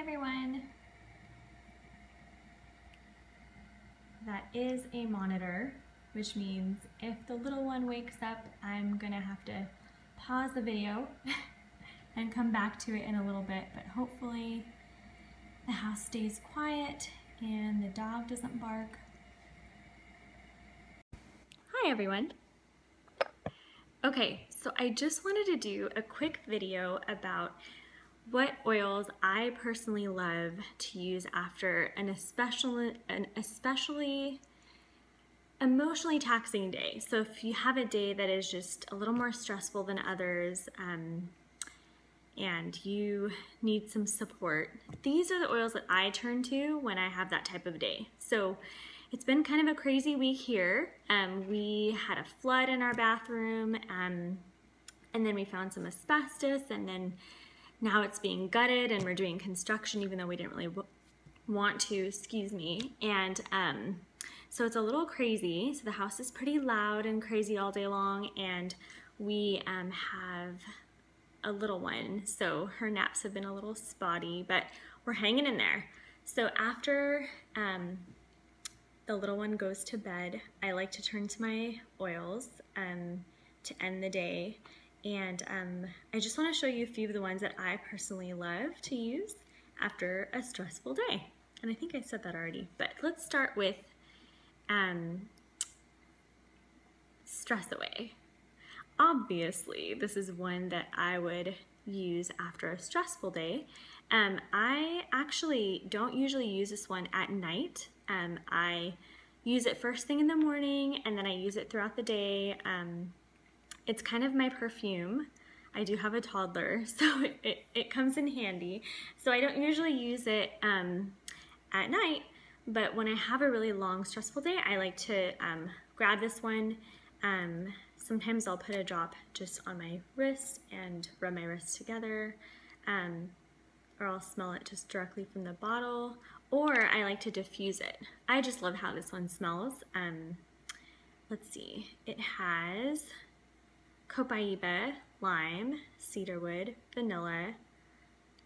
everyone. That is a monitor, which means if the little one wakes up, I'm gonna have to pause the video and come back to it in a little bit, but hopefully the house stays quiet and the dog doesn't bark. Hi everyone. Okay, so I just wanted to do a quick video about what oils I personally love to use after an especially emotionally taxing day. So if you have a day that is just a little more stressful than others and you need some support, these are the oils that I turn to when I have that type of day. So it's been kind of a crazy week here. We had a flood in our bathroom and then we found some asbestos, and then now it's being gutted and we're doing construction even though we didn't really want to, excuse me. And so it's a little crazy. So the house is pretty loud and crazy all day long, and we have a little one. So her naps have been a little spotty, but we're hanging in there. So after the little one goes to bed, I like to turn to my oils to end the day. And I just want to show you a few of the ones that I personally love to use after a stressful day. And I think I said that already, but let's start with Stress Away. Obviously, this is one that I would use after a stressful day. I actually don't usually use this one at night. I use it first thing in the morning, and then I use it throughout the day. It's kind of my perfume. I do have a toddler, so it comes in handy. So I don't usually use it at night, but when I have a really long, stressful day, I like to grab this one. Sometimes I'll put a drop just on my wrist and rub my wrists together, or I'll smell it just directly from the bottle, or I like to diffuse it. I just love how this one smells. Let's see, it has copaiba, lime, cedarwood, vanilla,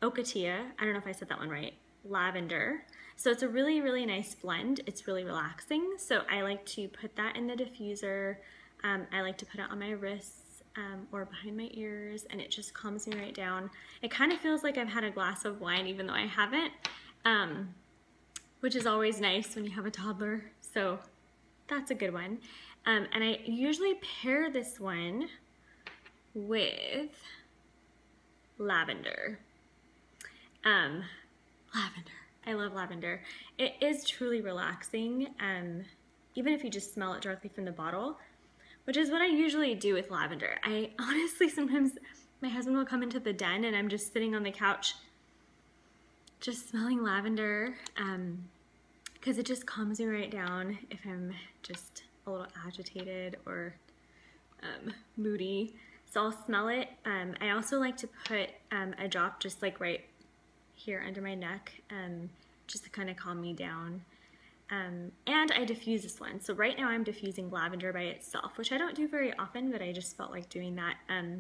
ocotillo, I don't know if I said that one right, lavender. So it's a really, really nice blend. It's really relaxing. So I like to put that in the diffuser. I like to put it on my wrists or behind my ears, and it just calms me right down. It kind of feels like I've had a glass of wine even though I haven't, which is always nice when you have a toddler. So that's a good one. And I usually pair this one with lavender. Lavender. I love lavender. It is truly relaxing, even if you just smell it directly from the bottle, which is what I usually do with lavender. I honestly, sometimes my husband will come into the den and I'm just sitting on the couch just smelling lavender, because it just calms me right down if I'm just a little agitated or moody. So I'll smell it. I also like to put a drop just like right here under my neck, just to kind of calm me down. And I diffuse this one. So right now I'm diffusing lavender by itself, which I don't do very often, but I just felt like doing that.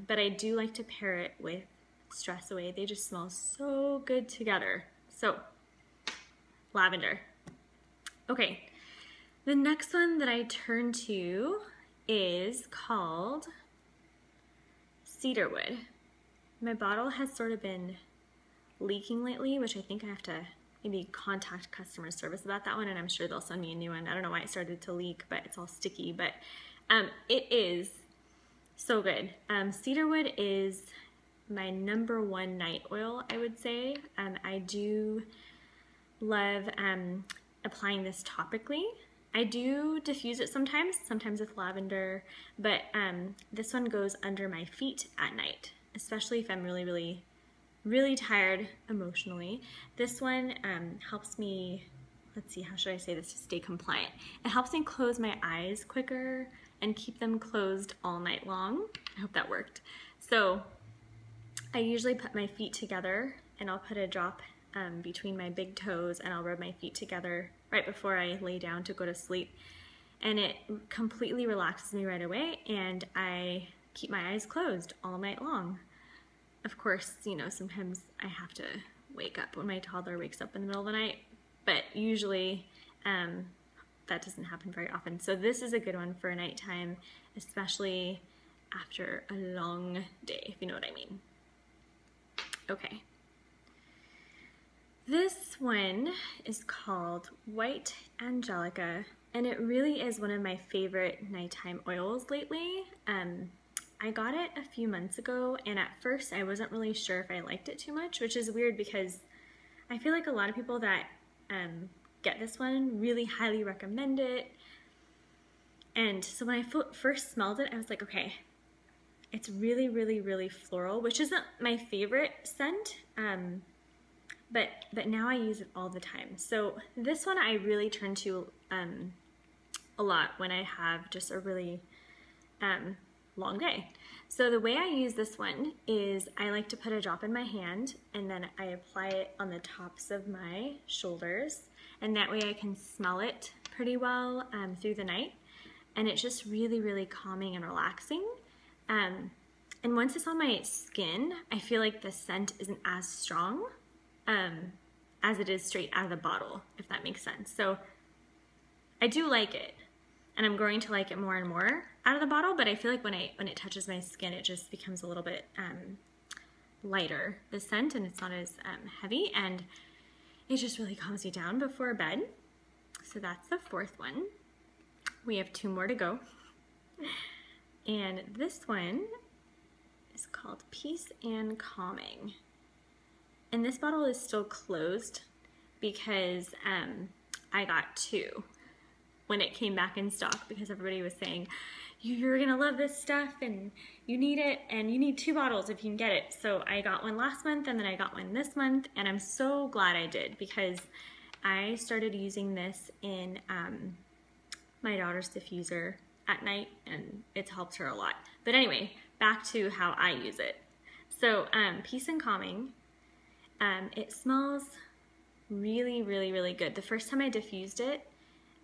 But I do like to pair it with Stress Away. They just smell so good together. So lavender. Okay, the next one that I turn to is called Cedarwood. My bottle has sort of been leaking lately, which I think I have to maybe contact customer service about that one, and I'm sure they'll send me a new one. I don't know why it started to leak, but it's all sticky, but it is so good. Cedarwood is my #1 night oil, I would say. I do love applying this topically. I do diffuse it sometimes with lavender, but this one goes under my feet at night, especially if I'm really, really tired emotionally. This one helps me, let's see, how should I say this to stay compliant? It helps me close my eyes quicker and keep them closed all night long. I hope that worked. So I usually put my feet together and I'll put a drop between my big toes, and I'll rub my feet together right before I lay down to go to sleep. And it completely relaxes me right away, and I keep my eyes closed all night long. Of course, you know, sometimes I have to wake up when my toddler wakes up in the middle of the night, but usually that doesn't happen very often. So this is a good one for nighttime, especially after a long day, if you know what I mean. Okay. This one is called White Angelica, and it really is one of my favorite nighttime oils lately. I got it a few months ago, and at first I wasn't really sure if I liked it too much, which is weird because I feel like a lot of people that get this one really highly recommend it. And so when I first smelled it, I was like, okay, it's really, really, really floral, which isn't my favorite scent, but now I use it all the time. So this one I really turn to a lot when I have just a really long day. So the way I use this one is I like to put a drop in my hand, and then I apply it on the tops of my shoulders, and that way I can smell it pretty well through the night, and it's just really, really calming and relaxing. And once it's on my skin, I feel like the scent isn't as strong as it is straight out of the bottle, if that makes sense. So I do like it, and I'm growing to like it more and more out of the bottle, but I feel like when it touches my skin, it just becomes a little bit lighter, the scent, and it's not as heavy, and it just really calms me down before bed. So that's the fourth one. We have 2 more to go. And this one is called Peace and Calming. And this bottle is still closed because I got 2 when it came back in stock, because everybody was saying, you're gonna love this stuff and you need it, and you need 2 bottles if you can get it. So I got one last month, and then I got one this month, and I'm so glad I did, because I started using this in my daughter's diffuser at night, and it's helped her a lot. But anyway, back to how I use it. So Peace and Calming, it smells really, really, really good. The first time I diffused it,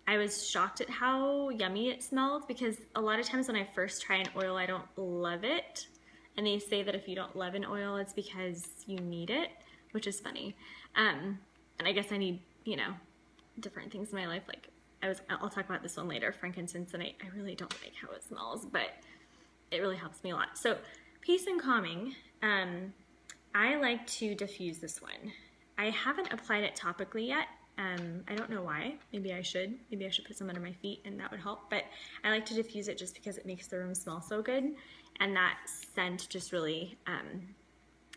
I was shocked at how yummy it smelled, because a lot of times when I first try an oil, I don't love it. And they say that if you don't love an oil, it's because you need it, which is funny. And I guess I need, you know, different things in my life. Like I'll talk about this one later, frankincense, and I really don't like how it smells, but it really helps me a lot. So Peace and Calming, I like to diffuse this one. I haven't applied it topically yet. I don't know why. Maybe I should. Maybe I should put some under my feet, and that would help. But I like to diffuse it just because it makes the room smell so good. And that scent just really,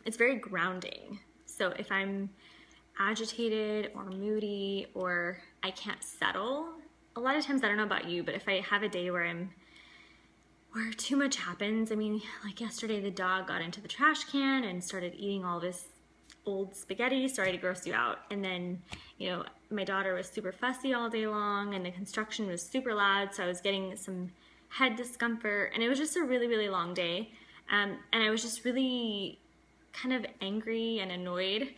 it's very grounding. So if I'm agitated or moody or I can't settle, a lot of times, I don't know about you, but if I have a day where too much happens, I mean, like yesterday the dog got into the trash can and started eating all this old spaghetti. Sorry to gross you out. And then, you know, my daughter was super fussy all day long, and the construction was super loud, so I was getting some head discomfort, and it was just a really, really long day. And I was just really kind of angry and annoyed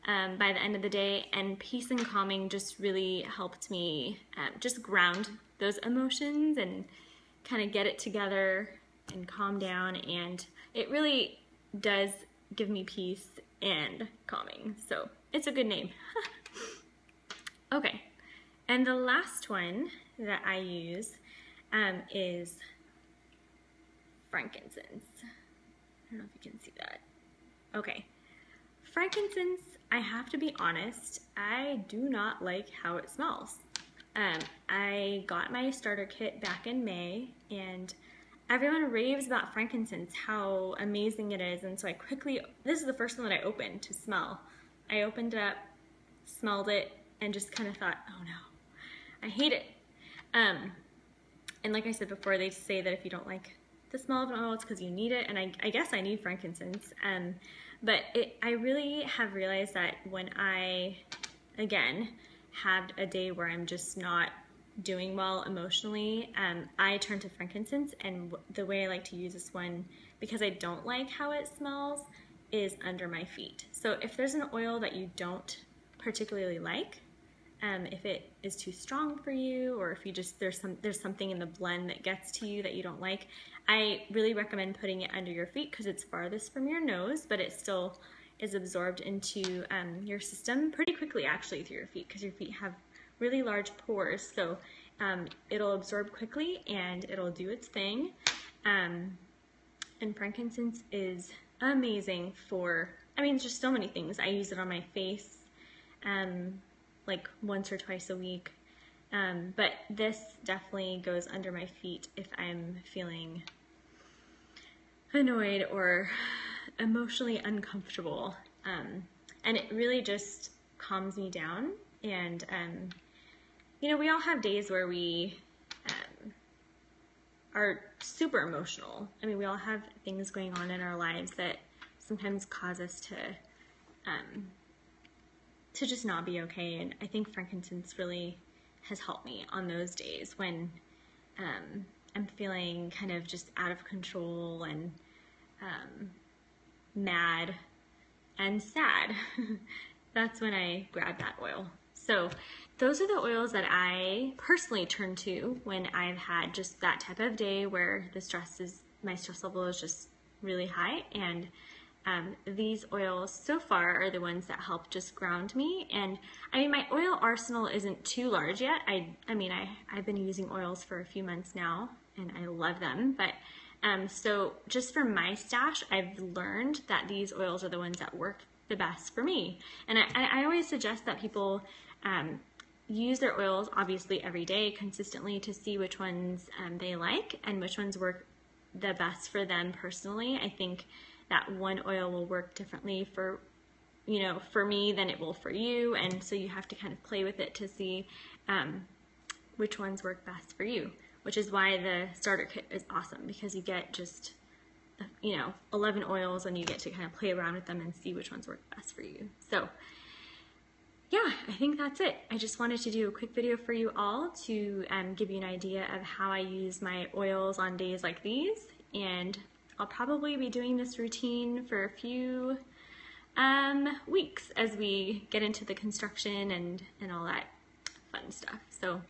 by the end of the day, and Peace and Calming just really helped me just ground those emotions and kind of get it together and calm down, and it really does give me peace and calming. So it's a good name. Okay, and the last one that I use is frankincense. I don't know if you can see that. Okay, frankincense, I have to be honest, I do not like how it smells. I got my starter kit back in May, and everyone raves about frankincense, how amazing it is, and so I quickly, this is the first one that I opened to smell. I opened it up, smelled it, and just kind of thought, oh no, I hate it. And like I said before, they say that if you don't like the smell of an oil, it's because you need it, and I guess I need frankincense. But I really have realized that when I, again, had a day where I'm just not doing well emotionally, I turn to frankincense, and the way I like to use this one, because I don't like how it smells, is under my feet. So if there's an oil that you don't particularly like, if it is too strong for you, or if you just there's something in the blend that gets to you that you don't like, I really recommend putting it under your feet, because it's farthest from your nose, but it still is absorbed into your system pretty quickly actually through your feet, because your feet have really large pores, so it'll absorb quickly and it'll do its thing. And frankincense is amazing for, I mean, just so many things. I use it on my face like once or twice a week. But this definitely goes under my feet if I'm feeling annoyed or emotionally uncomfortable. And it really just calms me down. And, you know, we all have days where we are super emotional. I mean, we all have things going on in our lives that sometimes cause us to just not be okay. And I think frankincense really has helped me on those days when I'm feeling kind of just out of control and mad and sad. That's when I grab that oil. So those are the oils that I personally turn to when I've had just that type of day where my stress level is just really high. And these oils so far are the ones that help just ground me. And I mean, my oil arsenal isn't too large yet. I've been using oils for a few months now and I love them. But so just for my stash, I've learned that these oils are the ones that work the best for me. And I always suggest that people use their oils obviously every day consistently to see which ones they like and which ones work the best for them personally. I think that one oil will work differently for me than it will for you, and so you have to kind of play with it to see which ones work best for you, which is why the starter kit is awesome, because you get just 11 oils and you get to kind of play around with them and see which ones work best for you. So yeah, I think that's it. I just wanted to do a quick video for you all to give you an idea of how I use my oils on days like these, and I'll probably be doing this routine for a few weeks as we get into the construction and all that fun stuff. So,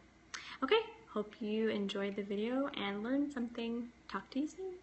okay, hope you enjoyed the video and learned something. Talk to you soon.